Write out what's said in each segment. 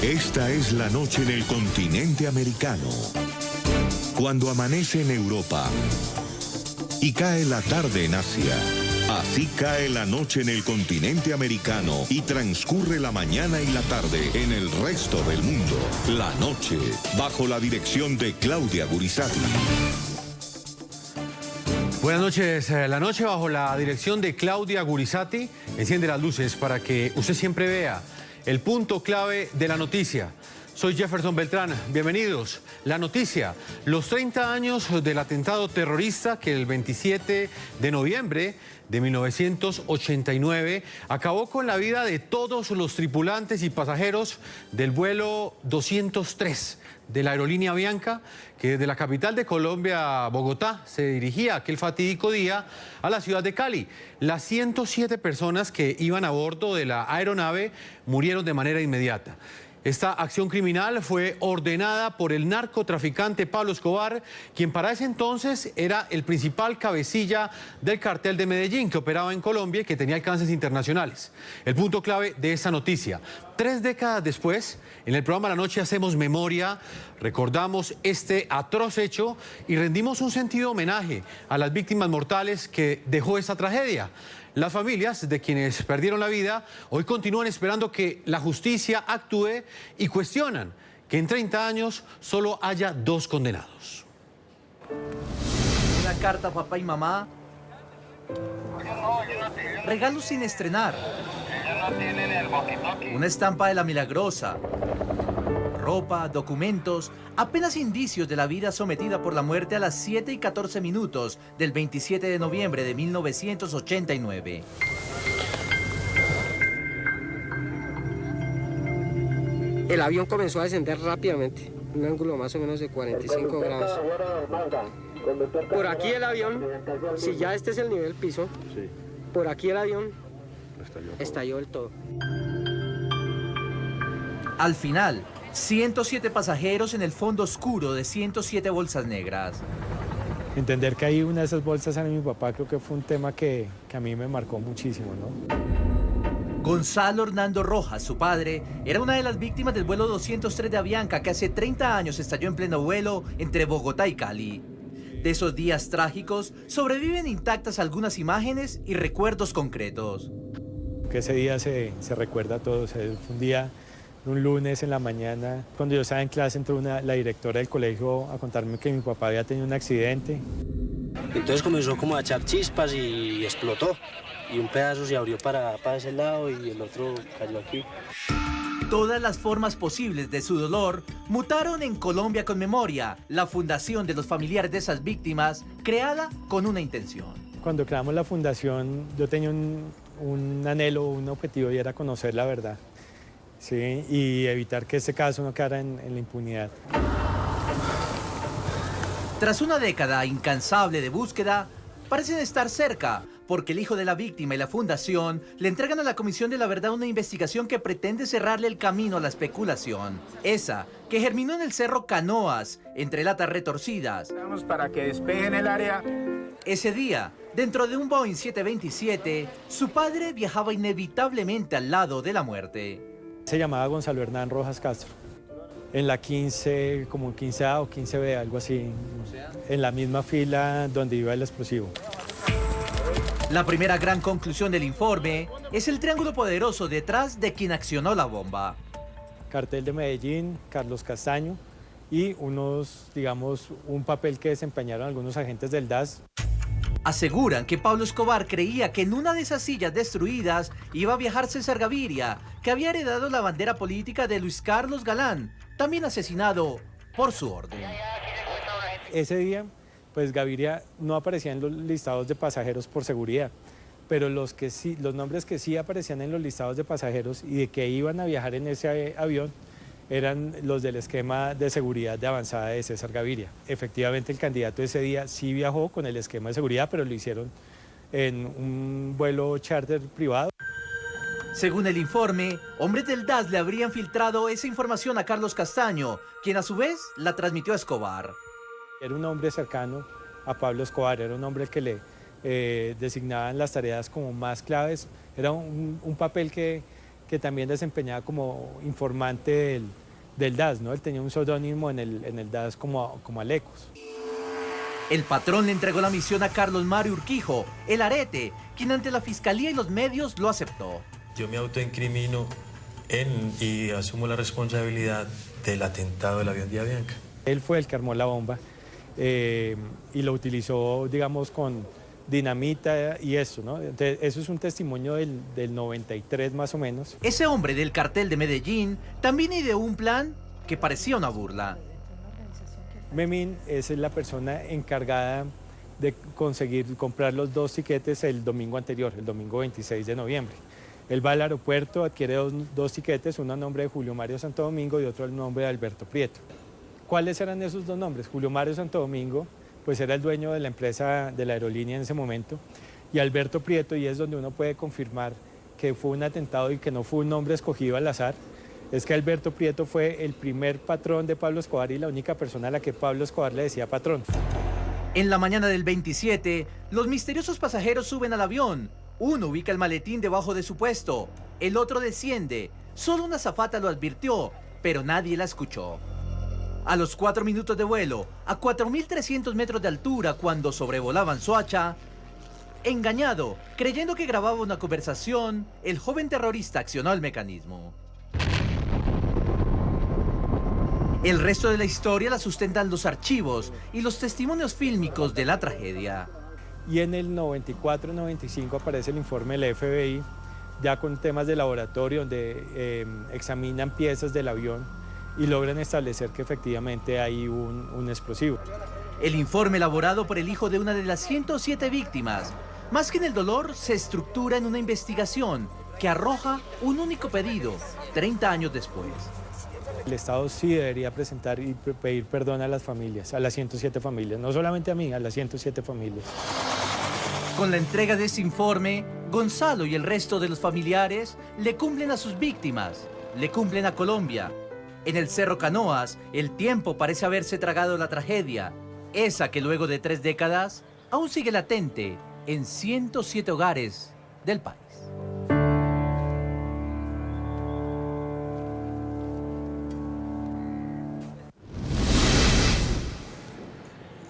Esta es la noche en el continente americano. Cuando amanece en Europa y cae la tarde en Asia. Así cae la noche en el continente americano y transcurre la mañana y la tarde en el resto del mundo. La noche, bajo la dirección de Claudia Gurizati. Buenas noches. La noche bajo la dirección de Claudia Gurizati enciende las luces para que usted siempre vea el punto clave de la noticia. Soy Jefferson Beltrán, bienvenidos. La noticia, los 30 años del atentado terrorista que el 27 de noviembre de 1989 acabó con la vida de todos los tripulantes y pasajeros del vuelo 203 de la aerolínea Avianca, que desde la capital de Colombia, Bogotá, se dirigía aquel fatídico día a la ciudad de Cali. Las 107 personas que iban a bordo de la aeronave murieron de manera inmediata. Esta acción criminal fue ordenada por el narcotraficante Pablo Escobar, quien para ese entonces era el principal cabecilla del cartel de Medellín, que operaba en Colombia y que tenía alcances internacionales. El punto clave de esta noticia: 3 décadas después, en el programa La Noche hacemos memoria, recordamos este atroz hecho y rendimos un sentido homenaje a las víctimas mortales que dejó esta tragedia. Las familias de quienes perdieron la vida hoy continúan esperando que la justicia actúe y cuestionan que en 30 años solo haya 2 condenados. Una carta a papá y mamá. Regalos sin estrenar. Una estampa de la Milagrosa. Ropa, documentos, apenas indicios de la vida sometida por la muerte a las 7:14 del 27 de noviembre de 1989. El avión comenzó a descender rápidamente, un ángulo más o menos de 45 grados. Por aquí el avión, si ya este es el nivel piso, por aquí el avión estalló del todo. Al final, 107 pasajeros en el fondo oscuro de 107 bolsas negras. Entender que hay una de esas bolsas a mi papá creo que fue un tema que a mí me marcó muchísimo, ¿no? Gonzalo Hernando Rojas, su padre, era una de las víctimas del vuelo 203 de Avianca que hace 30 años estalló en pleno vuelo entre Bogotá y Cali. De esos días trágicos sobreviven intactas algunas imágenes y recuerdos concretos. Que ese día se recuerda todo, fue un día... Un lunes en la mañana, cuando yo estaba en clase, entró la directora del colegio a contarme que mi papá había tenido un accidente. Entonces comenzó como a echar chispas y explotó. Y un pedazo se abrió para ese lado y el otro cayó aquí. Todas las formas posibles de su dolor mutaron en Colombia con Memoria, la fundación de los familiares de esas víctimas, creada con una intención. Cuando creamos la fundación, yo tenía un anhelo, un objetivo, y era conocer la verdad. Sí, y evitar que este caso no quedara en la impunidad. Tras una década incansable de búsqueda, parecen estar cerca, porque el hijo de la víctima y la fundación le entregan a la Comisión de la Verdad una investigación que pretende cerrarle el camino a la especulación. Esa que germinó en el Cerro Canoas, entre latas retorcidas. Vamos para que despejen el área. Ese día, dentro de un Boeing 727, su padre viajaba inevitablemente al lado de la muerte. Se llamaba Gonzalo Hernán Rojas Castro. En la 15, como 15A o 15B, algo así. En la misma fila donde iba el explosivo. La primera gran conclusión del informe es el triángulo poderoso detrás de quien accionó la bomba. Cartel de Medellín, Carlos Castaño y un papel que desempeñaron algunos agentes del DAS. Aseguran que Pablo Escobar creía que en una de esas sillas destruidas iba a viajar César Gaviria, que había heredado la bandera política de Luis Carlos Galán, también asesinado por su orden. Ese día, pues Gaviria no aparecía en los listados de pasajeros por seguridad, pero los nombres que sí aparecían en los listados de pasajeros y de que iban a viajar en ese avión eran los del esquema de seguridad de avanzada de César Gaviria. Efectivamente, el candidato ese día sí viajó con el esquema de seguridad, pero lo hicieron en un vuelo charter privado. Según el informe, hombres del DAS le habrían filtrado esa información a Carlos Castaño, quien a su vez la transmitió a Escobar. Era un hombre cercano a Pablo Escobar, era un hombre que le designaban las tareas como más claves. Era un papel que que también desempeñaba como informante del DAS, ¿no? Él tenía un seudónimo en el DAS como Alecos. El patrón le entregó la misión a Carlos Mario Urquijo, el Arete, quien ante la fiscalía y los medios lo aceptó. Yo me autoincrimino y asumo la responsabilidad del atentado del avión de Avianca. Él fue el que armó la bomba y lo utilizó, digamos, con dinamita y eso, ¿no? Entonces, eso es un testimonio del 93 más o menos. Ese hombre del cartel de Medellín también ideó un plan que parecía una burla. Memín es la persona encargada de comprar los 2 tiquetes el domingo anterior, el domingo 26 de noviembre. Él va al aeropuerto, adquiere dos tiquetes, uno a nombre de Julio Mario Santo Domingo y otro al nombre de Alberto Prieto. ¿Cuáles eran esos 2 nombres? Julio Mario Santo Domingo, pues era el dueño de la empresa, de la aerolínea en ese momento, y Alberto Prieto, y es donde uno puede confirmar que fue un atentado y que no fue un nombre escogido al azar, es que Alberto Prieto fue el primer patrón de Pablo Escobar y la única persona a la que Pablo Escobar le decía patrón. En la mañana del 27, los misteriosos pasajeros suben al avión. Uno ubica el maletín debajo de su puesto, el otro desciende. Solo una azafata lo advirtió, pero nadie la escuchó. A los 4 minutos de vuelo, a 4.300 metros de altura, cuando sobrevolaban Soacha, engañado, creyendo que grababa una conversación, el joven terrorista accionó el mecanismo. El resto de la historia la sustentan los archivos y los testimonios fílmicos de la tragedia. Y en el 94-95 aparece el informe del FBI, ya con temas de laboratorio, donde examinan piezas del avión y logran establecer que efectivamente hay un explosivo. El informe elaborado por el hijo de una de las 107 víctimas, más que en el dolor, se estructura en una investigación que arroja un único pedido 30 años después. El Estado sí debería presentar y pedir perdón a las familias, a las 107 familias, no solamente a mí, a las 107 familias. Con la entrega de ese informe, Gonzalo y el resto de los familiares le cumplen a sus víctimas, le cumplen a Colombia. En el Cerro Canoas, el tiempo parece haberse tragado la tragedia, esa que luego de 3 décadas aún sigue latente en 107 hogares del país.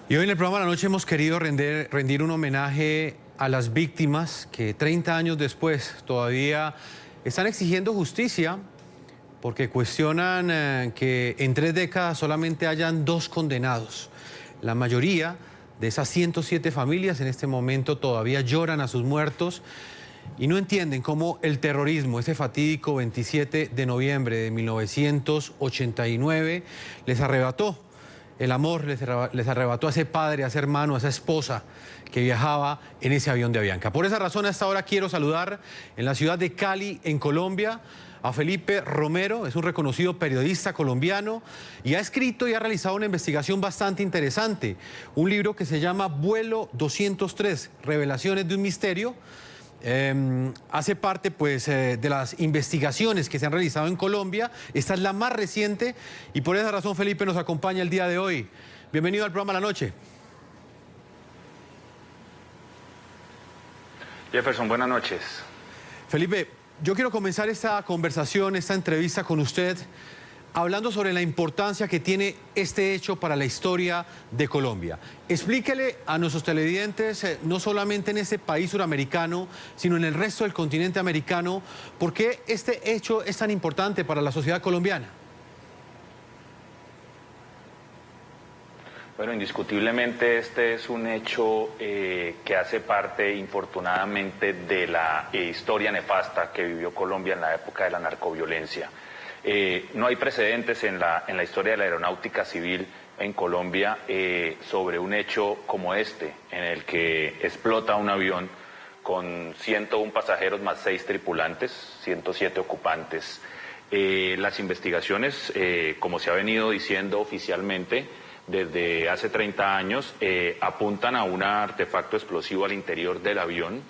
Y hoy en el programa de la noche hemos querido rendir un homenaje a las víctimas que 30 años después todavía están exigiendo justicia porque cuestionan que en 3 décadas solamente hayan 2 condenados. La mayoría de esas 107 familias en este momento todavía lloran a sus muertos y no entienden cómo el terrorismo, ese fatídico 27 de noviembre de 1989, les arrebató el amor, les arrebató a ese padre, a ese hermano, a esa esposa que viajaba en ese avión de Avianca. Por esa razón, a esta hora quiero saludar en la ciudad de Cali, en Colombia, a Felipe Romero. Es un reconocido periodista colombiano y ha escrito y ha realizado una investigación bastante interesante. Un libro que se llama Vuelo 203, Revelaciones de un Misterio. Hace parte pues de las investigaciones que se han realizado en Colombia. Esta es la más reciente y por esa razón Felipe nos acompaña el día de hoy. Bienvenido al programa La Noche. Jefferson, buenas noches. Felipe, yo quiero comenzar esta conversación, esta entrevista con usted hablando sobre la importancia que tiene este hecho para la historia de Colombia. Explíquele a nuestros televidentes, no solamente en este país suramericano, sino en el resto del continente americano, por qué este hecho es tan importante para la sociedad colombiana. Bueno, indiscutiblemente este es un hecho que hace parte, infortunadamente, de la historia nefasta que vivió Colombia en la época de la narcoviolencia. No hay precedentes en la historia de la aeronáutica civil en Colombia sobre un hecho como este, en el que explota un avión con 101 pasajeros más 6 tripulantes, 107 ocupantes. Las investigaciones, como se ha venido diciendo oficialmente desde hace 30 años, apuntan a un artefacto explosivo al interior del avión.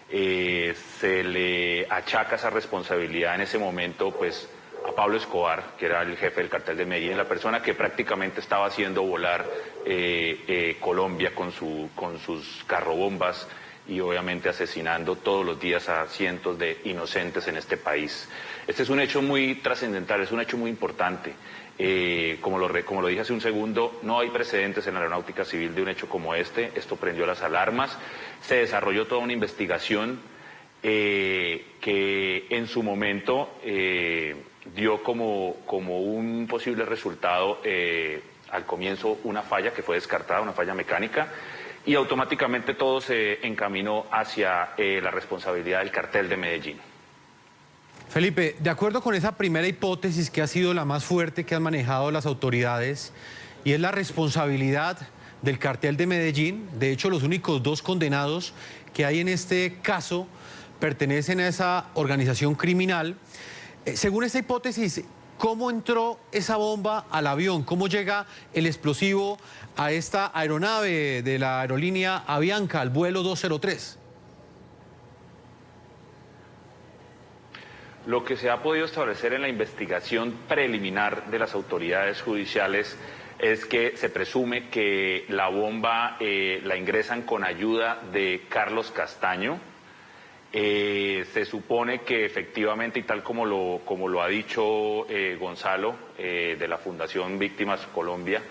Se le achaca esa responsabilidad en ese momento, pues, a Pablo Escobar, que era el jefe del cartel de Medellín, la persona que prácticamente estaba haciendo volar Colombia con sus carrobombas y obviamente asesinando todos los días a cientos de inocentes en este país. Este es un hecho muy trascendental, es un hecho muy importante. Como lo dije hace un segundo, no hay precedentes en la aeronáutica civil de un hecho como este. Esto prendió las alarmas, se desarrolló toda una investigación que en su momento dio como un posible resultado al comienzo una falla que fue descartada, una falla mecánica, y automáticamente todo se encaminó hacia la responsabilidad del cartel de Medellín. Felipe, de acuerdo con esa primera hipótesis que ha sido la más fuerte que han manejado las autoridades, y es la responsabilidad del cartel de Medellín, de hecho los únicos 2 condenados que hay en este caso pertenecen a esa organización criminal. Según esta hipótesis, ¿cómo entró esa bomba al avión? ¿Cómo llega el explosivo a esta aeronave de la aerolínea Avianca, al vuelo 203? Lo que se ha podido establecer en la investigación preliminar de las autoridades judiciales es que se presume que la bomba la ingresan con ayuda de Carlos Castaño. Se supone que efectivamente, y tal como lo ha dicho Gonzalo de la Fundación Víctimas Colombia,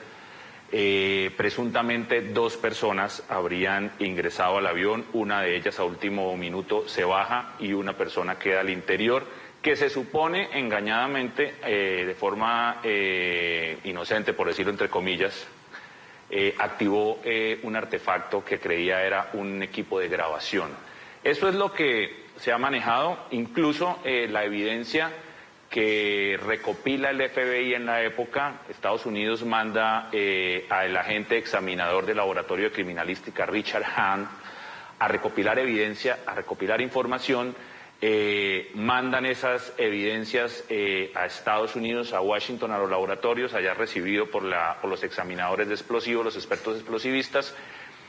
presuntamente 2 personas habrían ingresado al avión, una de ellas a último minuto se baja y una persona queda al interior, que se supone engañadamente, de forma inocente, por decirlo entre comillas, activó un artefacto que creía era un equipo de grabación. Eso es lo que se ha manejado, incluso la evidencia que recopila el FBI en la época. Estados Unidos manda al agente examinador del Laboratorio de Criminalística, Richard Hahn, a recopilar evidencia, a recopilar información. Mandan esas evidencias a Estados Unidos, a Washington, a los laboratorios, allá recibido por los examinadores de explosivos, los expertos explosivistas,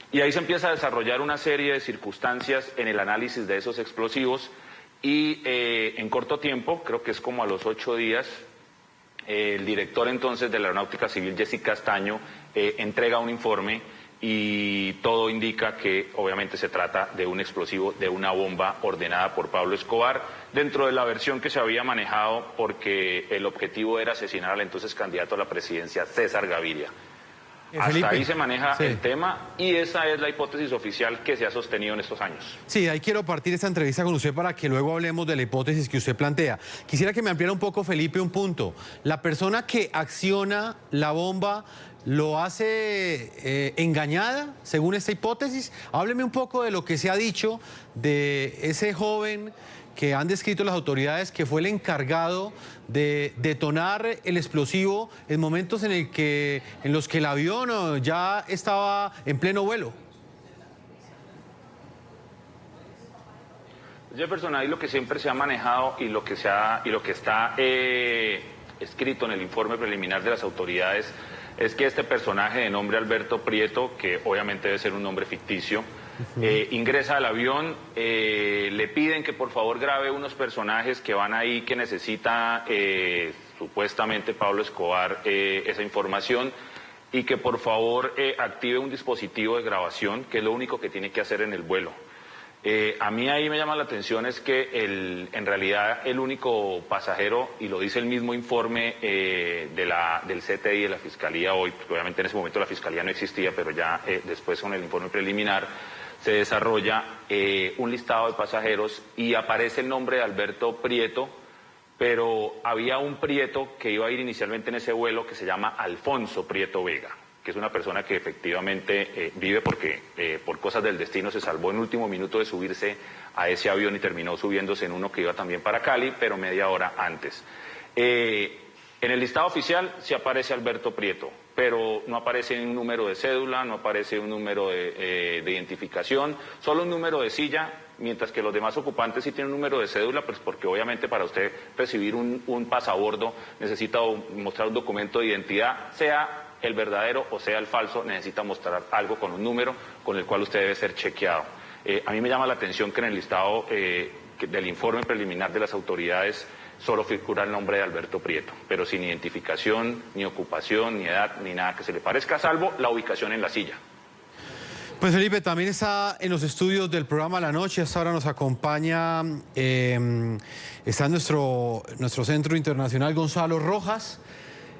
y ahí se empieza a desarrollar una serie de circunstancias en el análisis de esos explosivos y en corto tiempo, creo que es como a los 8 días, el director entonces de la Aeronáutica Civil, Jesse Castaño, entrega un informe y todo indica que obviamente se trata de un explosivo, de una bomba ordenada por Pablo Escobar, dentro de la versión que se había manejado, porque el objetivo era asesinar al entonces candidato a la presidencia, César Gaviria. Hasta Felipe, ahí se maneja sí, el tema, y esa es la hipótesis oficial que se ha sostenido en estos años. Sí, ahí quiero partir esta entrevista con usted para que luego hablemos de la hipótesis que usted plantea. Quisiera que me ampliara un poco, Felipe, un punto. La persona que acciona la bomba lo hace engañada, según esta hipótesis. Hábleme un poco de lo que se ha dicho de ese joven que han descrito las autoridades, que fue el encargado de detonar el explosivo en momentos en los que el avión ya estaba en pleno vuelo. Jefferson, ahí lo que siempre se ha manejado y lo que está escrito en el informe preliminar de las autoridades es que este personaje de nombre Alberto Prieto, que obviamente debe ser un nombre ficticio, ingresa al avión, le piden que por favor grabe unos personajes que van ahí, que necesita supuestamente Pablo Escobar esa información, y que por favor active un dispositivo de grabación, que es lo único que tiene que hacer en el vuelo. A mí ahí me llama la atención es que en realidad el único pasajero, y lo dice el mismo informe del CTI de la Fiscalía hoy, porque obviamente en ese momento la Fiscalía no existía, pero ya después con el informe preliminar se desarrolla un listado de pasajeros y aparece el nombre de Alberto Prieto, pero había un Prieto que iba a ir inicialmente en ese vuelo que se llama Alfonso Prieto Vega, que es una persona que efectivamente vive porque por cosas del destino se salvó en último minuto de subirse a ese avión y terminó subiéndose en uno que iba también para Cali, pero media hora antes. En el listado oficial sí aparece Alberto Prieto, pero no aparece un número de cédula, no aparece un número de identificación, solo un número de silla, mientras que los demás ocupantes sí tienen un número de cédula, pues porque obviamente para usted recibir un pasabordo necesita mostrar un documento de identidad, sea el verdadero o sea el falso, necesita mostrar algo con un número con el cual usted debe ser chequeado. A mí me llama la atención que en el listado del informe preliminar de las autoridades solo figura el nombre de Alberto Prieto, pero sin identificación, ni ocupación, ni edad, ni nada que se le parezca, salvo la ubicación en la silla. Pues Felipe, también está en los estudios del programa La Noche. Hasta ahora nos acompaña, está en nuestro centro internacional Gonzalo Rojas.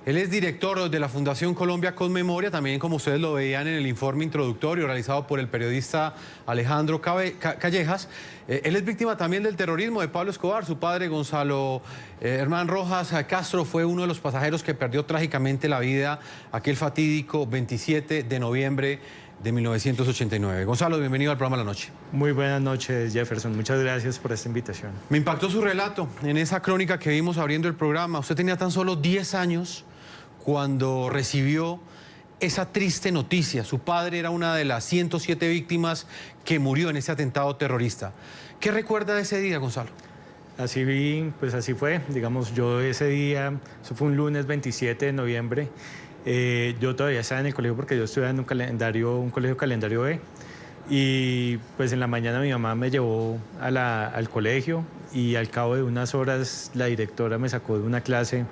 Él es director de la Fundación Colombia con Memoria, también como ustedes lo veían en el informe introductorio realizado por el periodista Alejandro Callejas. Él es víctima también del terrorismo de Pablo Escobar. Su padre, Gonzalo Hernán Rojas Castro, fue uno de los pasajeros que perdió trágicamente la vida aquel fatídico 27 de noviembre de 1989. Gonzalo, bienvenido al programa La Noche. Muy buenas noches, Jefferson. Muchas gracias por esta invitación. Me impactó su relato en esa crónica que vimos abriendo el programa. Usted tenía tan solo 10 años cuando recibió esa triste noticia. Su padre era una de las 107 víctimas que murió en ese atentado terrorista. ¿Qué recuerda de ese día, Gonzalo? Pues así fue. Digamos, yo ese día, eso fue un lunes 27 de noviembre, yo todavía estaba en el colegio porque yo estudiaba en un colegio calendario B. Y pues en la mañana mi mamá me llevó al colegio y al cabo de unas horas la directora me sacó de una clase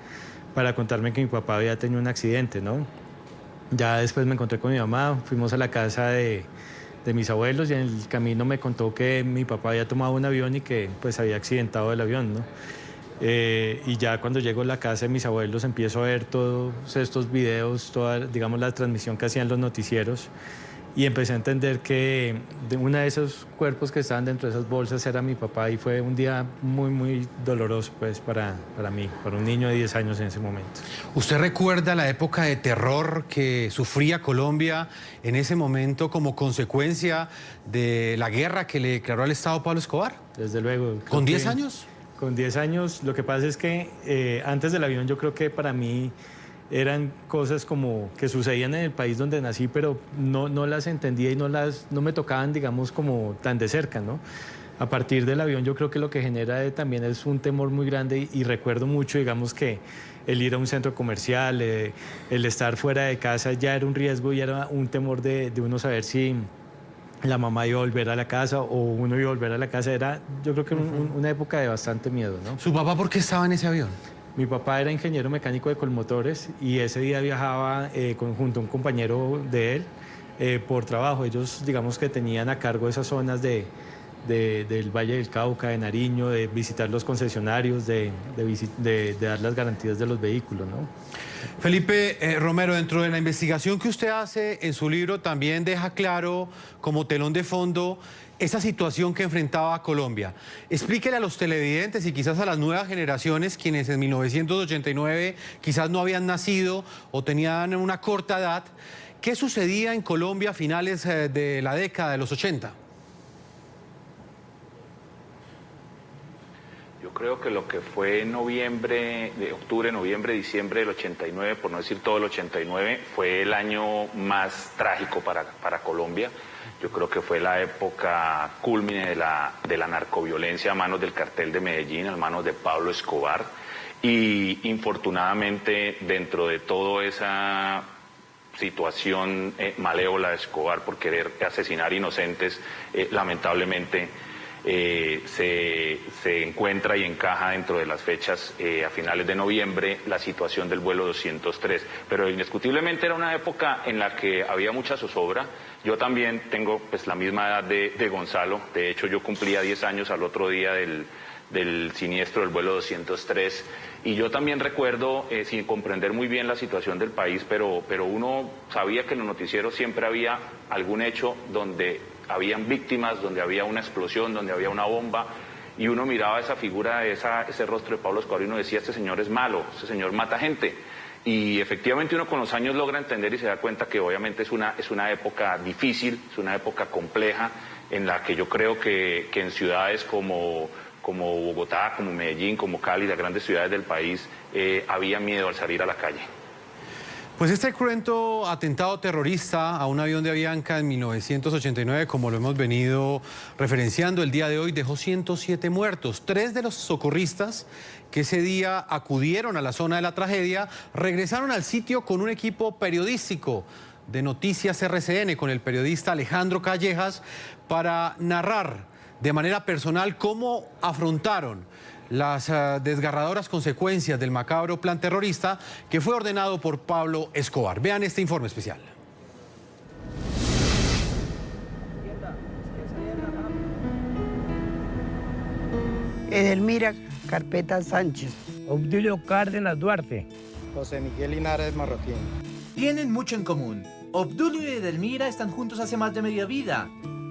para contarme que mi papá había tenido un accidente, ¿no? Ya después me encontré con mi mamá, fuimos a la casa de mis abuelos y en el camino me contó que mi papá había tomado un avión y que pues había accidentado el avión, ¿no? Y ya cuando llego a la casa de mis abuelos empiezo a ver todos estos videos, toda, digamos, la transmisión que hacían los noticieros. Y empecé a entender que uno de esos cuerpos que estaban dentro de esas bolsas era mi papá y fue un día muy, muy doloroso pues, para mí, para un niño de 10 años en ese momento. ¿Usted recuerda la época de terror que sufría Colombia en ese momento como consecuencia de la guerra que le declaró al Estado Pablo Escobar? Desde luego. ¿Con 10 años? Con 10 años. Lo que pasa es que antes del avión yo creo que para mí eran cosas como que sucedían en el país donde nací, pero no las entendía y no me tocaban, digamos, como tan de cerca, ¿no? A partir del avión yo creo que lo que genera también es un temor muy grande y recuerdo mucho, digamos, que el ir a un centro comercial, el estar fuera de casa ya era un riesgo y era un temor de uno saber si la mamá iba a volver a la casa o uno iba a volver a la casa. Era, yo creo que una época de bastante miedo, ¿no? ¿Su papá por qué estaba en ese avión? Mi papá era ingeniero mecánico de colmotores y ese día viajaba junto a un compañero de él por trabajo. Ellos, digamos que tenían a cargo esas zonas del Valle del Cauca, de Nariño, de visitar los concesionarios, de dar las garantías de los vehículos, ¿no? Felipe Romero, dentro de la investigación que usted hace en su libro también deja claro como telón de fondo esa situación que enfrentaba Colombia. Explíquele a los televidentes y quizás a las nuevas generaciones, quienes en 1989 quizás no habían nacido o tenían una corta edad, ¿qué sucedía en Colombia a finales de la década de los 80? Yo creo que lo que fue octubre, noviembre, diciembre del 89, por no decir todo el 89, fue el año más trágico para Colombia. Yo creo que fue la época cúlmine de la narcoviolencia a manos del cartel de Medellín, a manos de Pablo Escobar. Y infortunadamente, dentro de toda esa situación malévola de Escobar por querer asesinar inocentes, lamentablemente se encuentra y encaja dentro de las fechas a finales de noviembre la situación del vuelo 203. Pero indiscutiblemente era una época en la que había mucha zozobra. Yo también tengo pues la misma edad de Gonzalo. De hecho, yo cumplía 10 años al otro día del siniestro del vuelo 203. Y yo también recuerdo, sin comprender muy bien la situación del país, pero uno sabía que en los noticieros siempre había algún hecho donde habían víctimas, donde había una explosión, donde había una bomba, y uno miraba esa figura, ese rostro de Pablo Escobar y uno decía, este señor es malo, este señor mata gente. Y efectivamente uno con los años logra entender y se da cuenta que obviamente es una época difícil, es una época compleja, en la que yo creo que en ciudades como Bogotá, como Medellín, como Cali, las grandes ciudades del país, había miedo al salir a la calle. Pues este cruento atentado terrorista a un avión de Avianca en 1989, como lo hemos venido referenciando el día de hoy, dejó 107 muertos. 3 de los socorristas que ese día acudieron a la zona de la tragedia regresaron al sitio con un equipo periodístico de Noticias RCN, con el periodista Alejandro Callejas, para narrar de manera personal cómo afrontaron las desgarradoras consecuencias del macabro plan terrorista que fue ordenado por Pablo Escobar. Vean este informe especial. Edelmira Carpeta Sánchez. Obdulio Cárdenas Duarte. José Miguel Linares Marroquín. Tienen mucho en común. Obdulio y Edelmira están juntos hace más de media vida.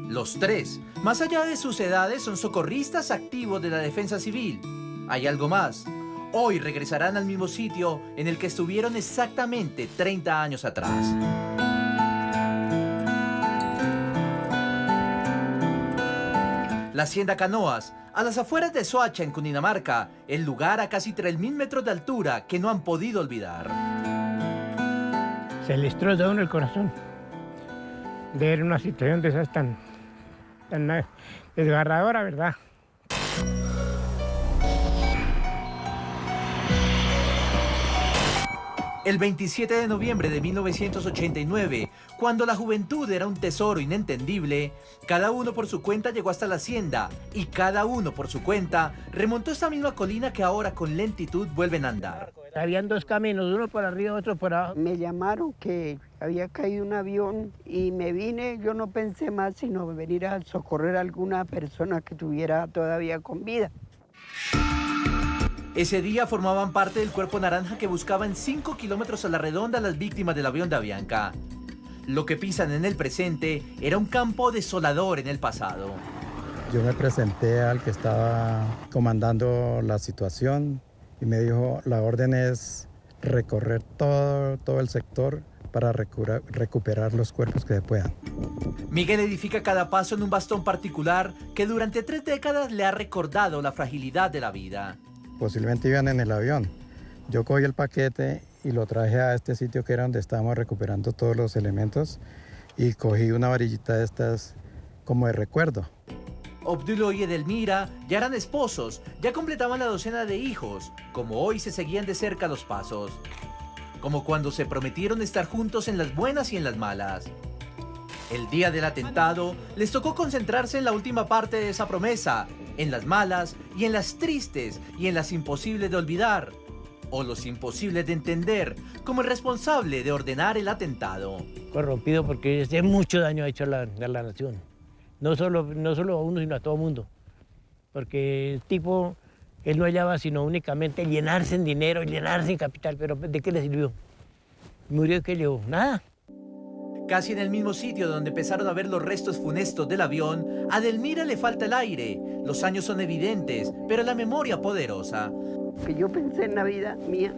Los tres, más allá de sus edades, son socorristas activos de la defensa civil. Hay algo más. Hoy regresarán al mismo sitio en el que estuvieron exactamente 30 años atrás. La hacienda Canoas, a las afueras de Soacha, en Cundinamarca, el lugar a casi 3.000 metros de altura que no han podido olvidar. Se le destroza a uno el corazón de ver una situación de esas tan desgarradora, ¿verdad? El 27 de noviembre de 1989, cuando la juventud era un tesoro inentendible, cada uno por su cuenta llegó hasta la hacienda y cada uno por su cuenta remontó esta misma colina que ahora con lentitud vuelven a andar. Habían dos caminos, uno por arriba, otro por abajo. Me llamaron que había caído un avión y me vine, yo no pensé más sino venir a socorrer a alguna persona que tuviera todavía con vida. Ese día formaban parte del Cuerpo Naranja que buscaba en 5 kilómetros a la redonda a las víctimas del avión de Avianca. Lo que pisan en el presente era un campo desolador en el pasado. Yo me presenté al que estaba comandando la situación y me dijo, la orden es recorrer todo el sector para recuperar los cuerpos que se puedan. Miguel edifica cada paso en un bastón particular que durante 3 décadas le ha recordado la fragilidad de la vida. Posiblemente iban en el avión. Yo cogí el paquete y lo traje a este sitio que era donde estábamos recuperando todos los elementos y cogí una varillita de estas como de recuerdo. Obdulio y Edelmira ya eran esposos, ya completaban la docena de hijos, como hoy se seguían de cerca los pasos. Como cuando se prometieron estar juntos en las buenas y en las malas. El día del atentado les tocó concentrarse en la última parte de esa promesa, en las malas y en las tristes y en las imposibles de olvidar, o los imposibles de entender, como el responsable de ordenar el atentado. Corrompido porque mucho daño ha hecho a la nación, no solo a uno sino a todo el mundo, porque el tipo, él no hallaba sino únicamente llenarse en dinero, llenarse en capital, pero ¿de qué le sirvió? ¿Murió y qué llevó? Nada. Casi en el mismo sitio donde empezaron a ver los restos funestos del avión, a Edelmira le falta el aire. Los años son evidentes, pero la memoria poderosa. Lo que yo pensé en la vida mía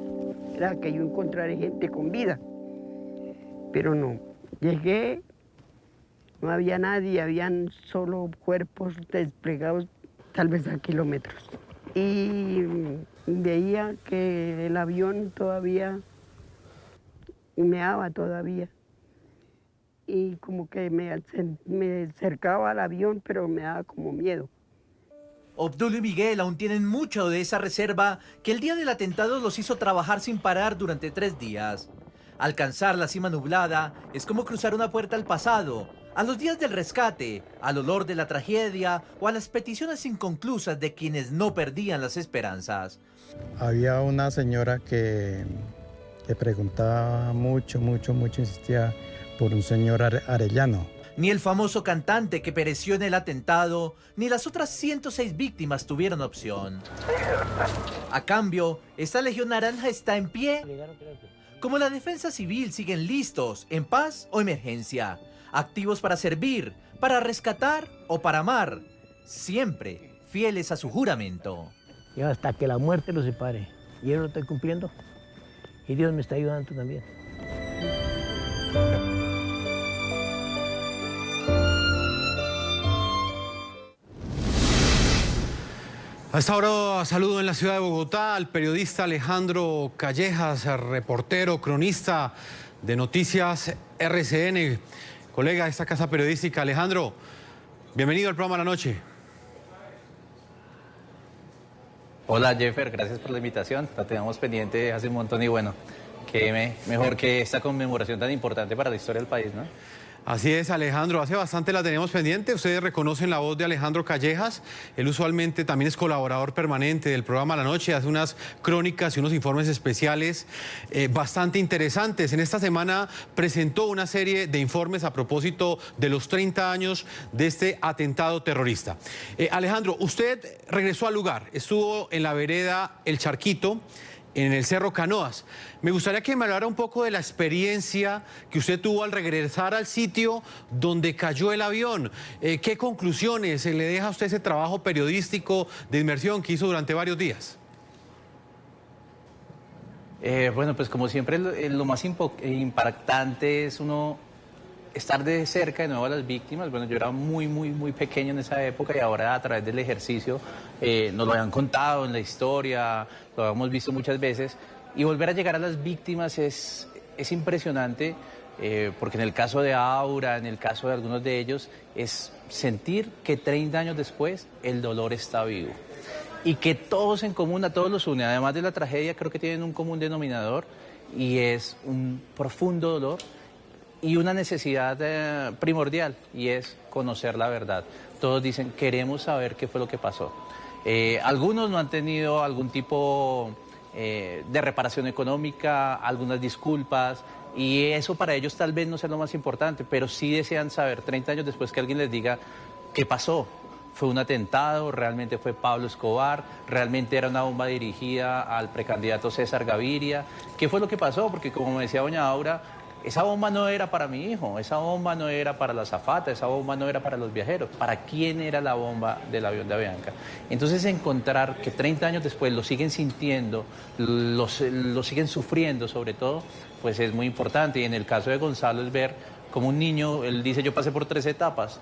era que yo encontraré gente con vida. Pero no. Llegué, no había nadie, habían solo cuerpos desplegados tal vez a kilómetros. Y veía que el avión todavía humeaba todavía. Y como que me acercaba al avión, pero me daba como miedo. Obdulio y Miguel aún tienen mucho de esa reserva que el día del atentado los hizo trabajar sin parar durante 3 días. Alcanzar la cima nublada es como cruzar una puerta al pasado, a los días del rescate, al olor de la tragedia o a las peticiones inconclusas de quienes no perdían las esperanzas. Había una señora que preguntaba mucho, insistía por un señor Arellano. Ni el famoso cantante que pereció en el atentado, ni las otras 106 víctimas tuvieron opción. A cambio, esta Legión Naranja está en pie. Como la defensa civil, siguen listos, en paz o emergencia, activos para servir, para rescatar o para amar, siempre fieles a su juramento. Y hasta que la muerte los separe. Y yo lo estoy cumpliendo. Y Dios me está ayudando también. A esta hora saludo en la ciudad de Bogotá al periodista Alejandro Callejas, reportero, cronista de Noticias RCN, colega de esta casa periodística. Alejandro, bienvenido al programa La Noche. Hola Jeffer, gracias por la invitación. La teníamos pendiente hace un montón y bueno, qué mejor que esta conmemoración tan importante para la historia del país, ¿no? Así es, Alejandro, hace bastante la tenemos pendiente. Ustedes reconocen la voz de Alejandro Callejas. Él usualmente también es colaborador permanente del programa La Noche, hace unas crónicas y unos informes especiales bastante interesantes. En esta semana presentó una serie de informes a propósito de los 30 años de este atentado terrorista. Alejandro, usted regresó al lugar, estuvo en la vereda El Charquito, en el Cerro Canoas. Me gustaría que me hablara un poco de la experiencia que usted tuvo al regresar al sitio donde cayó el avión. ¿Qué conclusiones le deja a usted ese trabajo periodístico de inmersión que hizo durante varios días? Bueno, pues como siempre lo más impactante es uno estar de cerca de nuevo a las víctimas. Bueno, yo era muy pequeño en esa época y ahora a través del ejercicio nos lo habían contado en la historia, lo habíamos visto muchas veces, y volver a llegar a las víctimas es impresionante, porque en el caso de Aura, en el caso de algunos de ellos, es sentir que 30 años después el dolor está vivo y que todos en común, a todos los une, además de la tragedia, creo que tienen un común denominador y es un profundo dolor y una necesidad primordial, y es conocer la verdad. Todos dicen, queremos saber qué fue lo que pasó. Algunos no han tenido algún tipo de reparación económica, algunas disculpas, y eso para ellos tal vez no sea lo más importante, pero sí desean saber, 30 años después, que alguien les diga qué pasó. ¿Fue un atentado? ¿Realmente fue Pablo Escobar? ¿Realmente era una bomba dirigida al precandidato César Gaviria? ¿Qué fue lo que pasó? Porque como me decía doña Aura, esa bomba no era para mi hijo, esa bomba no era para la azafata, esa bomba no era para los viajeros. ¿Para quién era la bomba del avión de Avianca? Entonces encontrar que 30 años después lo siguen sintiendo, lo siguen sufriendo sobre todo, pues es muy importante. Y en el caso de Gonzalo es ver como un niño, él dice, yo pasé por 3 etapas.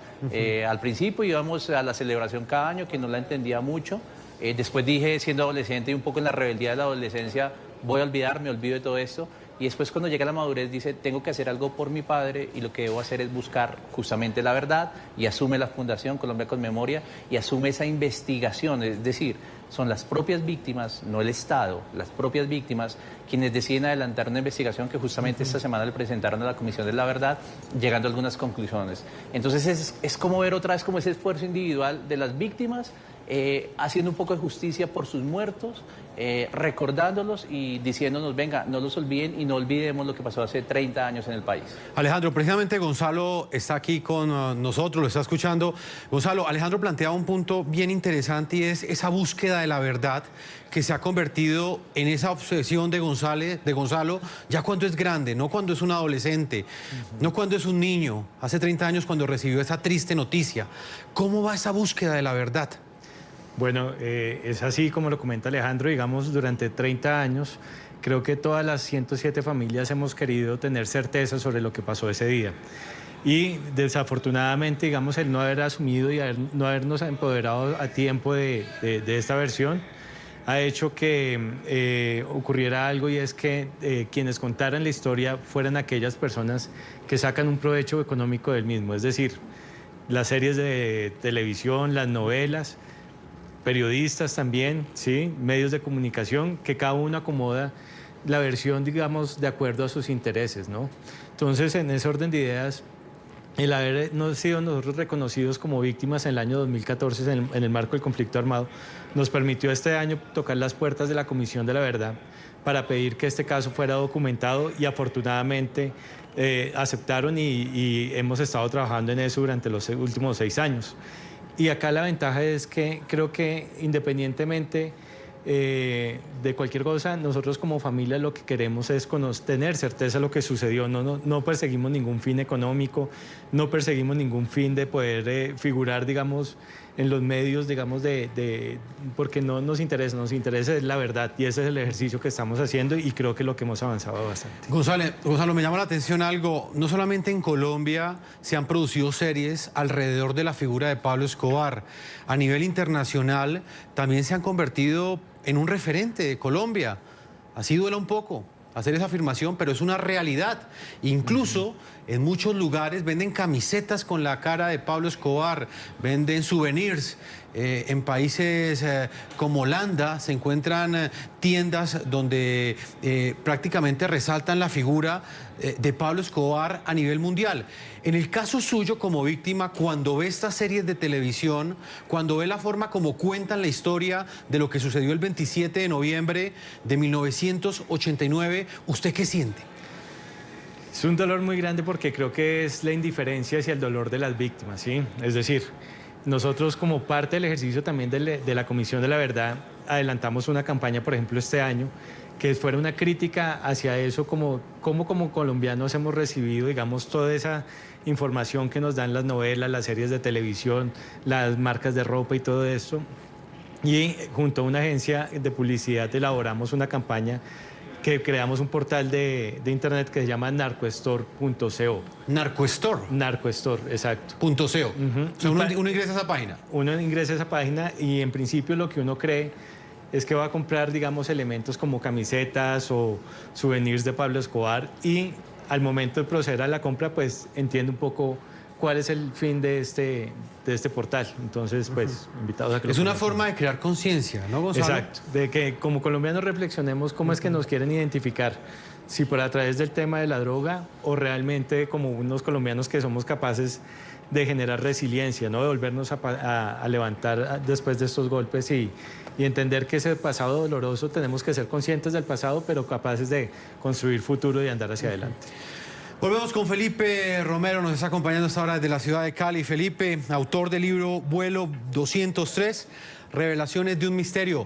Al principio íbamos a la celebración cada año, que no la entendía mucho. Después dije, siendo adolescente y un poco en la rebeldía de la adolescencia, voy a olvidar, me olvido de todo esto. Y después cuando llega la madurez dice, tengo que hacer algo por mi padre y lo que debo hacer es buscar justamente la verdad, y asume la Fundación Colombia con Memoria y asume esa investigación. Es decir, son las propias víctimas, no el Estado, las propias víctimas quienes deciden adelantar una investigación que justamente esta semana le presentaron a la Comisión de la Verdad, llegando a algunas conclusiones. Entonces es como ver otra vez como ese esfuerzo individual de las víctimas, haciendo un poco de justicia por sus muertos, recordándolos y diciéndonos, venga, no los olviden y no olvidemos lo que pasó hace 30 años en el país. Alejandro, precisamente Gonzalo está aquí con nosotros, lo está escuchando. Gonzalo, Alejandro planteaba un punto bien interesante y es esa búsqueda de la verdad que se ha convertido en esa obsesión de Gonzalo ya cuando es grande, no cuando es un adolescente, no cuando es un niño, hace 30 años cuando recibió esa triste noticia. ¿Cómo va esa búsqueda de la verdad? Bueno, es así como lo comenta Alejandro, digamos, durante 30 años, creo que todas las 107 familias hemos querido tener certeza sobre lo que pasó ese día. Y desafortunadamente, digamos, el no haber asumido y no habernos empoderado a tiempo de esta versión ha hecho que ocurriera algo, y es que quienes contaran la historia fueran aquellas personas que sacan un provecho económico del mismo, es decir, las series de televisión, las novelas, periodistas también, ¿sí? Medios de comunicación, que cada uno acomoda la versión, digamos, de acuerdo a sus intereses, ¿no? Entonces, en ese orden de ideas, el haber no sido nosotros reconocidos como víctimas en el año 2014 en el marco del conflicto armado, nos permitió este año tocar las puertas de la Comisión de la Verdad para pedir que este caso fuera documentado, y afortunadamente aceptaron y hemos estado trabajando en eso durante los últimos 6 años. Y acá la ventaja es que creo que independientemente de cualquier cosa, nosotros como familia lo que queremos es tener certeza de lo que sucedió. No perseguimos ningún fin económico, no perseguimos ningún fin de poder figurar, digamos, en los medios, digamos, porque no nos interesa es la verdad, y ese es el ejercicio que estamos haciendo, y creo que es lo que hemos avanzado bastante. Gonzalo, me llama la atención algo, no solamente en Colombia se han producido series alrededor de la figura de Pablo Escobar, a nivel internacional también se han convertido en un referente de Colombia. Así duela un poco hacer esa afirmación, pero es una realidad. Incluso en muchos lugares venden camisetas con la cara de Pablo Escobar, venden souvenirs. En países como Holanda se encuentran tiendas donde prácticamente resaltan la figura de Pablo Escobar a nivel mundial. En el caso suyo como víctima, cuando ve estas series de televisión, cuando ve la forma como cuentan la historia de lo que sucedió el 27 de noviembre de 1989, ¿usted qué siente? Es un dolor muy grande porque creo que es la indiferencia hacia el dolor de las víctimas, ¿sí? Es decir, nosotros como parte del ejercicio también de la Comisión de la Verdad adelantamos una campaña, por ejemplo, este año, que fuera una crítica hacia eso, como colombianos hemos recibido, digamos, toda esa información que nos dan las novelas, las series de televisión, las marcas de ropa y todo esto. Y junto a una agencia de publicidad elaboramos una campaña que creamos un portal de internet que se llama narcostore.co. ¿Narcostore? Narcostore, exacto. .co. O sea, uno ingresa a esa página. Uno ingresa a esa página y en principio lo que uno cree es que va a comprar, digamos, elementos como camisetas o souvenirs de Pablo Escobar y al momento de proceder a la compra, pues entiende un poco cuál es el fin de este portal. Entonces, pues, invitados a que es una forma de crear conciencia, ¿no, Gonzalo? Exacto, de que como colombianos reflexionemos cómo es que nos quieren identificar, si por a través del tema de la droga o realmente como unos colombianos que somos capaces de generar resiliencia, ¿no? De volvernos a levantar después de estos golpes y entender que ese pasado doloroso tenemos que ser conscientes del pasado, pero capaces de construir futuro y andar hacia adelante. Volvemos con Felipe Romero, nos está acompañando hasta ahora desde la ciudad de Cali. Felipe, autor del libro Vuelo 203, Revelaciones de un misterio.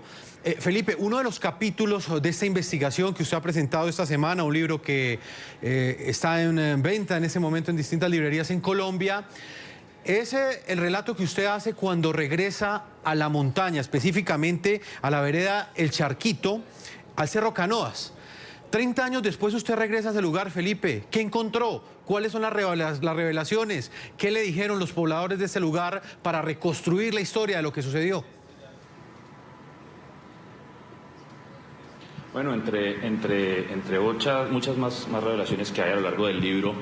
Felipe, uno de los capítulos de esta investigación que usted ha presentado esta semana, un libro que está en venta en ese momento en distintas librerías en Colombia, es el relato que usted hace cuando regresa a la montaña, específicamente a la vereda El Charquito, al Cerro Canoas. 30 años después usted regresa a ese lugar, Felipe. ¿Qué encontró? ¿Cuáles son las revelaciones? ¿Qué le dijeron los pobladores de ese lugar para reconstruir la historia de lo que sucedió? Bueno, entre muchas más revelaciones que hay a lo largo del libro,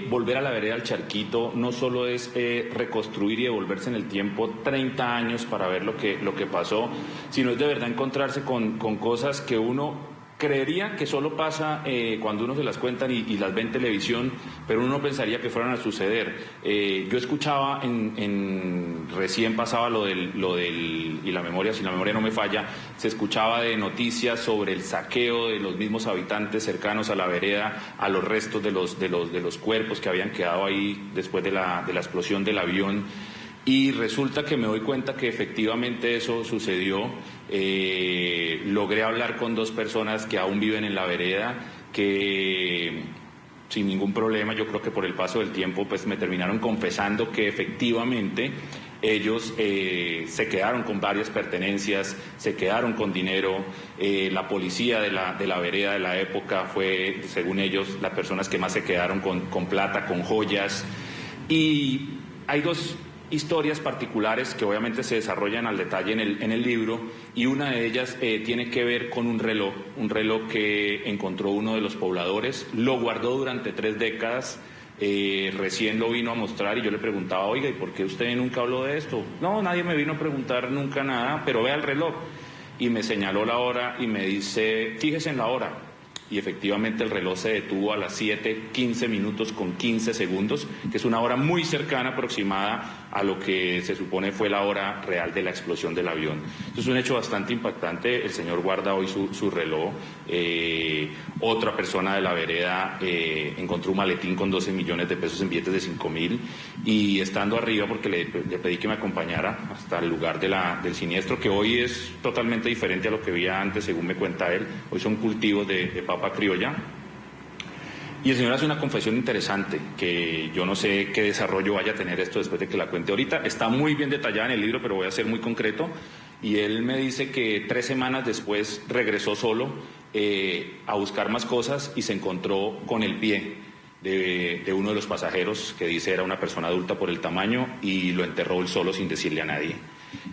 volver a la vereda del Charquito no solo es reconstruir y devolverse en el tiempo 30 años para ver lo que pasó, sino es de verdad encontrarse con cosas que uno creería que solo pasa cuando uno se las cuentan y las ve en televisión, pero uno no pensaría que fueran a suceder. Yo escuchaba, recién pasaba lo del, y la memoria, si la memoria no me falla, se escuchaba de noticias sobre el saqueo de los mismos habitantes cercanos a la vereda, a los restos de los cuerpos que habían quedado ahí después de la explosión del avión. Y resulta que me doy cuenta que efectivamente eso sucedió. Logré hablar con 2 personas que aún viven en la vereda, que sin ningún problema, yo creo que por el paso del tiempo, pues me terminaron confesando que efectivamente ellos se quedaron con varias pertenencias, se quedaron con dinero. La policía de la vereda de la época fue, según ellos, las personas que más se quedaron con plata, con joyas. Y hay 2 historias particulares que obviamente se desarrollan al detalle en el libro, y una de ellas tiene que ver con un reloj que encontró uno de los pobladores, lo guardó durante 3 décadas, recién lo vino a mostrar y yo le preguntaba, oiga, ¿y por qué usted nunca habló de esto? No, nadie me vino a preguntar nunca nada, pero vea el reloj. Y me señaló la hora y me dice, fíjese en la hora. Y efectivamente el reloj se detuvo a las 7:15 minutos con 15 segundos, que es una hora muy cercana, aproximada a lo que se supone fue la hora real de la explosión del avión. Esto es un hecho bastante impactante. El señor guarda hoy su reloj. Otra persona de la vereda encontró un maletín con 12 millones de pesos en billetes de 5.000, y estando arriba, porque le pedí que me acompañara hasta el lugar del siniestro, que hoy es totalmente diferente a lo que veía antes, según me cuenta él. Hoy son cultivos de papa criolla. Y el señor hace una confesión interesante, que yo no sé qué desarrollo vaya a tener esto después de que la cuente ahorita. Está muy bien detallada en el libro, pero voy a ser muy concreto. Y él me dice que 3 semanas después regresó solo a buscar más cosas y se encontró con el pie de uno de los pasajeros, que dice era una persona adulta por el tamaño, y lo enterró él solo sin decirle a nadie.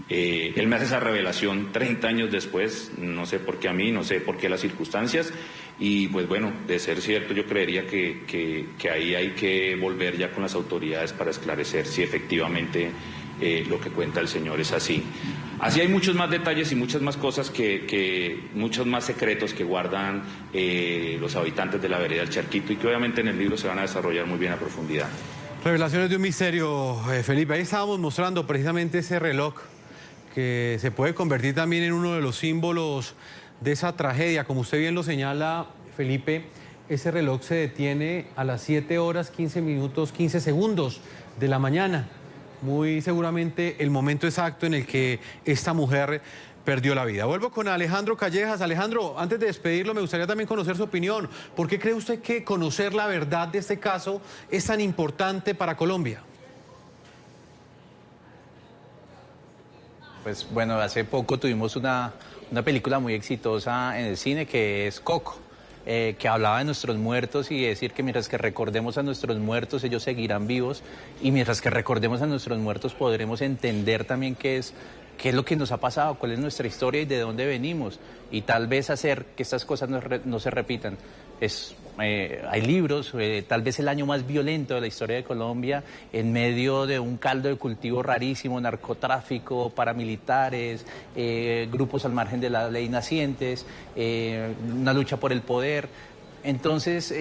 Él me hace esa revelación 30 años después, no sé por qué a mí, no sé por qué las circunstancias, y pues bueno, de ser cierto, yo creería que ahí hay que volver ya con las autoridades para esclarecer si efectivamente lo que cuenta el señor es así. Así hay muchos más detalles y muchas más cosas muchos más secretos que guardan los habitantes de la vereda del Charquito y que obviamente en el libro se van a desarrollar muy bien a profundidad. Revelaciones de un misterio, Felipe. Ahí estábamos mostrando precisamente ese reloj que se puede convertir también en uno de los símbolos de esa tragedia. Como usted bien lo señala, Felipe, ese reloj se detiene a las 7 horas 15 minutos 15 segundos de la mañana. Muy seguramente el momento exacto en el que esta mujer perdió la vida. Vuelvo con Alejandro Callejas. Alejandro, antes de despedirlo, me gustaría también conocer su opinión. ¿Por qué cree usted que conocer la verdad de este caso es tan importante para Colombia? Pues bueno, hace poco tuvimos una película muy exitosa en el cine que es Coco, que hablaba de nuestros muertos y decir que mientras que recordemos a nuestros muertos ellos seguirán vivos y mientras que recordemos a nuestros muertos podremos entender también qué es lo que nos ha pasado, cuál es nuestra historia y de dónde venimos y tal vez hacer que estas cosas no se repitan. Hay libros, tal vez el año más violento de la historia de Colombia, en medio de un caldo de cultivo rarísimo, narcotráfico, paramilitares, grupos al margen de la ley nacientes, una lucha por el poder. Entonces,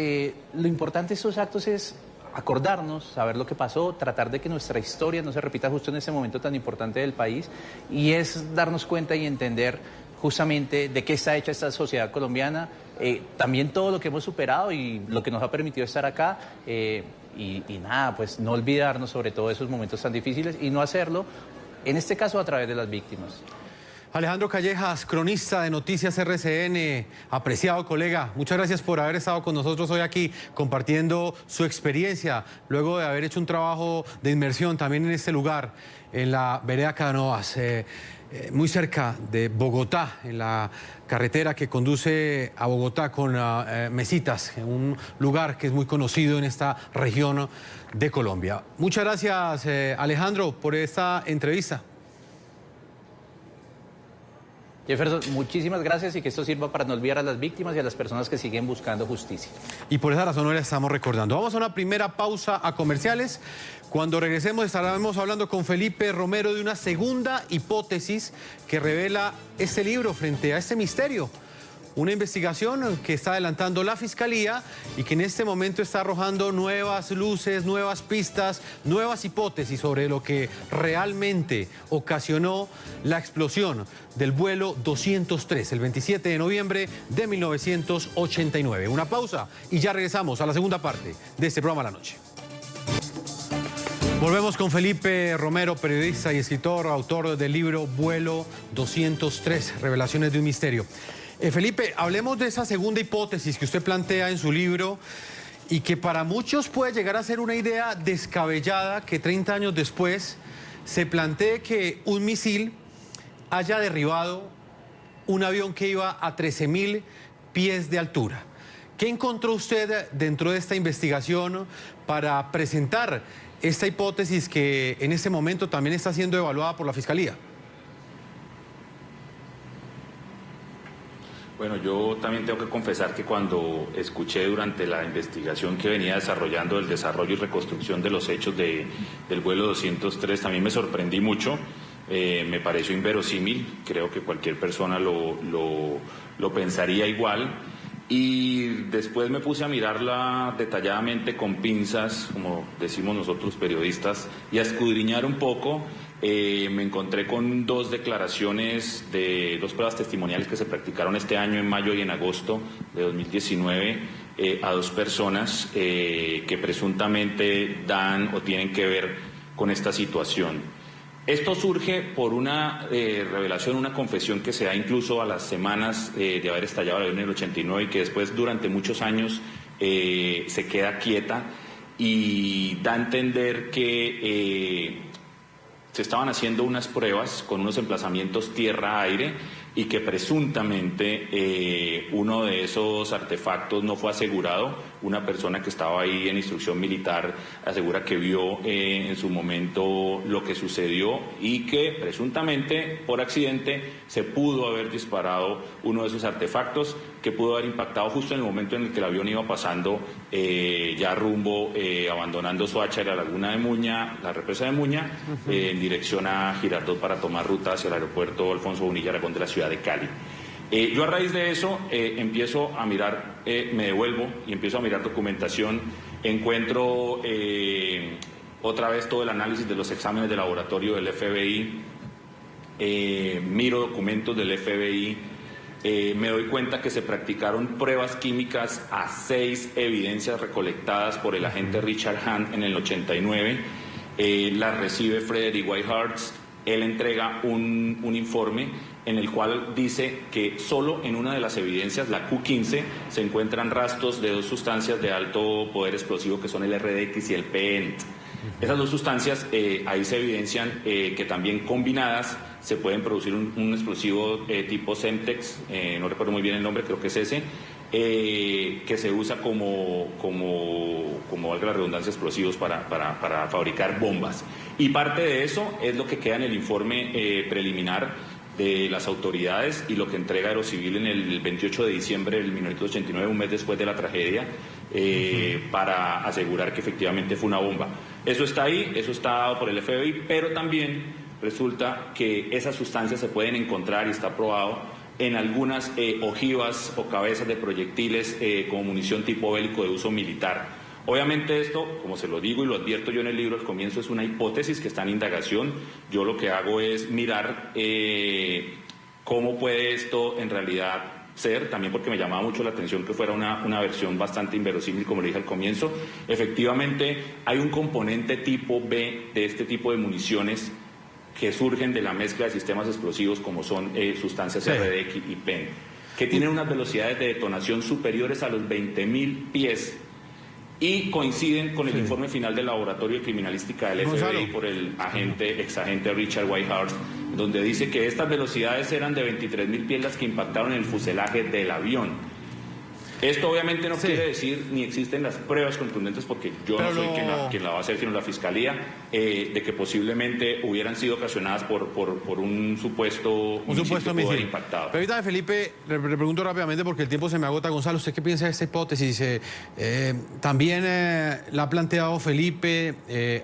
lo importante de estos actos es acordarnos, saber lo que pasó, tratar de que nuestra historia no se repita justo en este momento tan importante del país y es darnos cuenta y entender justamente de qué está hecha esta sociedad colombiana, también todo lo que hemos superado y lo que nos ha permitido estar acá y nada, pues no olvidarnos sobre todo de esos momentos tan difíciles y no hacerlo, en este caso a través de las víctimas. Alejandro Callejas, cronista de Noticias RCN, apreciado colega, muchas gracias por haber estado con nosotros hoy aquí compartiendo su experiencia, luego de haber hecho un trabajo de inmersión también en este lugar, en la vereda Canoas, muy cerca de Bogotá, en la carretera que conduce a Bogotá con Mesitas, un lugar que es muy conocido en esta región de Colombia. Muchas gracias, Alejandro, por esta entrevista. Jefferson, muchísimas gracias y que esto sirva para no olvidar a las víctimas y a las personas que siguen buscando justicia. Y por esa razón hoy la estamos recordando. Vamos a una primera pausa a comerciales. Cuando regresemos estaremos hablando con Felipe Romero de una segunda hipótesis que revela este libro frente a este misterio. Una investigación que está adelantando la Fiscalía y que en este momento está arrojando nuevas luces, nuevas pistas, nuevas hipótesis sobre lo que realmente ocasionó la explosión del vuelo 203, el 27 de noviembre de 1989. Una pausa y ya regresamos a la segunda parte de este programa La Noche. Volvemos con Felipe Romero, periodista y escritor, autor del libro Vuelo 203, Revelaciones de un Misterio. Felipe, hablemos de esa segunda hipótesis que usted plantea en su libro y que para muchos puede llegar a ser una idea descabellada que 30 años después se plantee que un misil haya derribado un avión que iba a 13.000 pies de altura. ¿Qué encontró usted dentro de esta investigación para presentar esta hipótesis que en este momento también está siendo evaluada por la Fiscalía? Bueno, yo también tengo que confesar que cuando escuché durante la investigación que venía desarrollando el desarrollo y reconstrucción de los hechos del vuelo 203, también me sorprendí mucho, me pareció inverosímil, creo que cualquier persona lo pensaría igual. Y después me puse a mirarla detalladamente con pinzas, como decimos nosotros periodistas, y a escudriñar un poco. Me encontré con dos declaraciones de dos pruebas testimoniales que se practicaron este año en mayo y en agosto de 2019 a dos personas que presuntamente dan o tienen que ver con esta situación. Esto surge por una revelación, una confesión que se da incluso a las semanas de haber estallado el avión en el 89 y que después durante muchos años se queda quieta y da a entender que se estaban haciendo unas pruebas con unos emplazamientos tierra-aire y que presuntamente uno de esos artefactos no fue asegurado una persona que estaba ahí en instrucción militar asegura que vio en su momento lo que sucedió y que presuntamente por accidente se pudo haber disparado uno de esos artefactos que pudo haber impactado justo en el momento en el que el avión iba pasando ya rumbo, abandonando Soacha y la laguna de Muña, la represa de Muña, en dirección a Girardot para tomar ruta hacia el aeropuerto Alfonso Bonilla Aragón de la ciudad de Cali. Yo a raíz de eso empiezo a mirar, me devuelvo y empiezo a mirar documentación, encuentro otra vez todo el análisis de los exámenes de laboratorio del FBI, miro documentos del FBI, me doy cuenta que se practicaron pruebas químicas a 6 evidencias recolectadas por el agente Richard Hunt en el 89, las recibe Frederick Whiteheart, él entrega un informe en el cual dice que solo en una de las evidencias, la Q15, se encuentran rastros de 2 sustancias de alto poder explosivo que son el RDX y el PENT. Esas 2 sustancias ahí se evidencian que también combinadas se pueden producir un explosivo tipo Semtex, no recuerdo muy bien el nombre, creo que es ese, que se usa como valga la redundancia, explosivos para fabricar bombas. Y parte de eso es lo que queda en el informe preliminar de las autoridades y lo que entrega Aerocivil en el 28 de diciembre del 1989, un mes después de la tragedia, para asegurar que efectivamente fue una bomba. Eso está ahí, eso está dado por el FBI, pero también resulta que esas sustancias se pueden encontrar, y está probado, en algunas ojivas o cabezas de proyectiles como munición tipo bélico de uso militar. Obviamente esto, como se lo digo y lo advierto yo en el libro al comienzo, es una hipótesis que está en indagación. Yo lo que hago es mirar cómo puede esto en realidad ser, también porque me llamaba mucho la atención que fuera una versión bastante inverosímil, como le dije al comienzo. Efectivamente, hay un componente tipo B de este tipo de municiones que surgen de la mezcla de sistemas explosivos como son sustancias RDX y PEN, que tienen unas velocidades de detonación superiores a los 20.000 pies y coinciden con el informe final del Laboratorio de Criminalística del FBI por el exagente Richard Whiteheart, donde dice que estas velocidades eran de 23.000 pies las que impactaron en el fuselaje del avión. Esto obviamente no quiere decir, ni existen las pruebas contundentes, porque yo no soy quien la va a hacer, sino la Fiscalía, de que posiblemente hubieran sido ocasionadas por un supuesto homicidio impactado. Permítame, Felipe, le pregunto rápidamente porque el tiempo se me agota. Gonzalo, ¿usted qué piensa de esta hipótesis? También la ha planteado Felipe,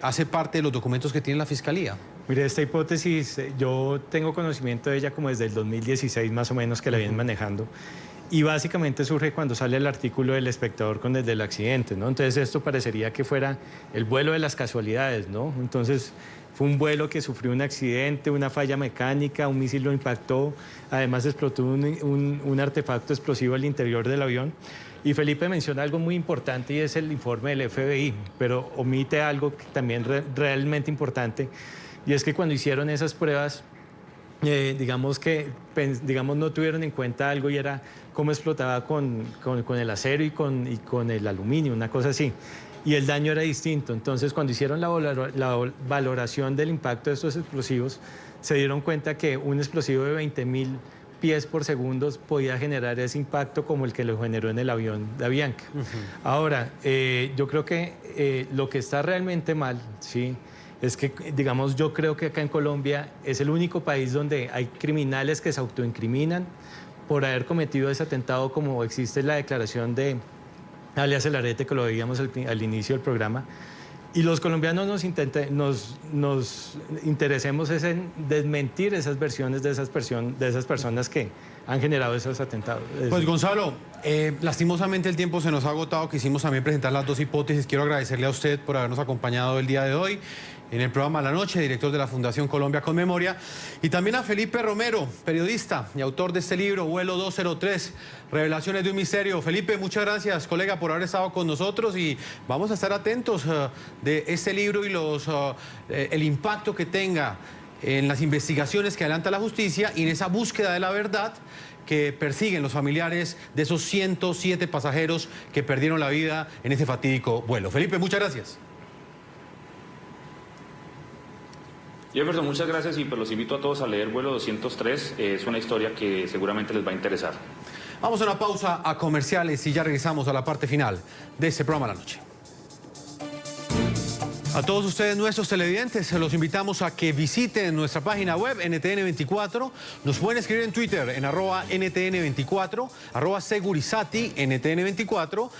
¿hace parte de los documentos que tiene la Fiscalía? Mire, esta hipótesis, yo tengo conocimiento de ella como desde el 2016 más o menos que la vienen manejando. Y básicamente surge cuando sale el artículo del Espectador con desde el accidente, ¿no? Entonces esto parecería que fuera el vuelo de las casualidades, ¿no? Entonces fue un vuelo que sufrió un accidente, una falla mecánica, un misil lo impactó, además explotó un artefacto explosivo al interior del avión. Y Felipe menciona algo muy importante y es el informe del FBI, pero omite algo que también realmente importante, y es que cuando hicieron esas pruebas, digamos no tuvieron en cuenta algo, y era cómo explotaba con el acero y con el aluminio, una cosa así. Y el daño era distinto. Entonces, cuando hicieron la valoración del impacto de estos explosivos, se dieron cuenta que un explosivo de 20.000 pies por segundo podía generar ese impacto como el que lo generó en el avión de Avianca. Ahora, yo creo que lo que está realmente mal, ¿sí?, es que, digamos, yo creo que acá en Colombia es el único país donde hay criminales que se autoincriminan por haber cometido ese atentado, como existe la declaración de alias El Arete, que lo veíamos al inicio del programa. Y los colombianos nos interesemos en desmentir esas versiones de esas personas que han generado esos atentados. Pues Gonzalo, lastimosamente el tiempo se nos ha agotado. Quisimos también presentar las 2 hipótesis. Quiero agradecerle a usted por habernos acompañado el día de hoy en el programa La Noche, director de la Fundación Colombia con Memoria, y también a Felipe Romero, periodista y autor de este libro, Vuelo 203, Revelaciones de un Misterio. Felipe, muchas gracias, colega, por haber estado con nosotros, y vamos a estar atentos de este libro y el impacto que tenga en las investigaciones que adelanta la justicia y en esa búsqueda de la verdad que persiguen los familiares de esos 107 pasajeros que perdieron la vida en ese fatídico vuelo. Felipe, muchas gracias. Jefferson, muchas gracias, y pues los invito a todos a leer Vuelo 203. Es una historia que seguramente les va a interesar. Vamos a una pausa a comerciales y ya regresamos a la parte final de este programa de la noche. A todos ustedes, nuestros televidentes, los invitamos a que visiten nuestra página web NTN24. Nos pueden escribir en Twitter en @NTN24, @Segurizati NTN24,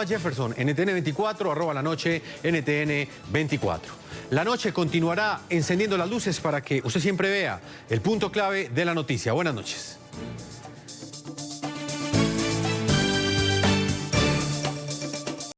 @Jefferson NTN24, @La Noche NTN24. La noche continuará encendiendo las luces para que usted siempre vea el punto clave de la noticia. Buenas noches.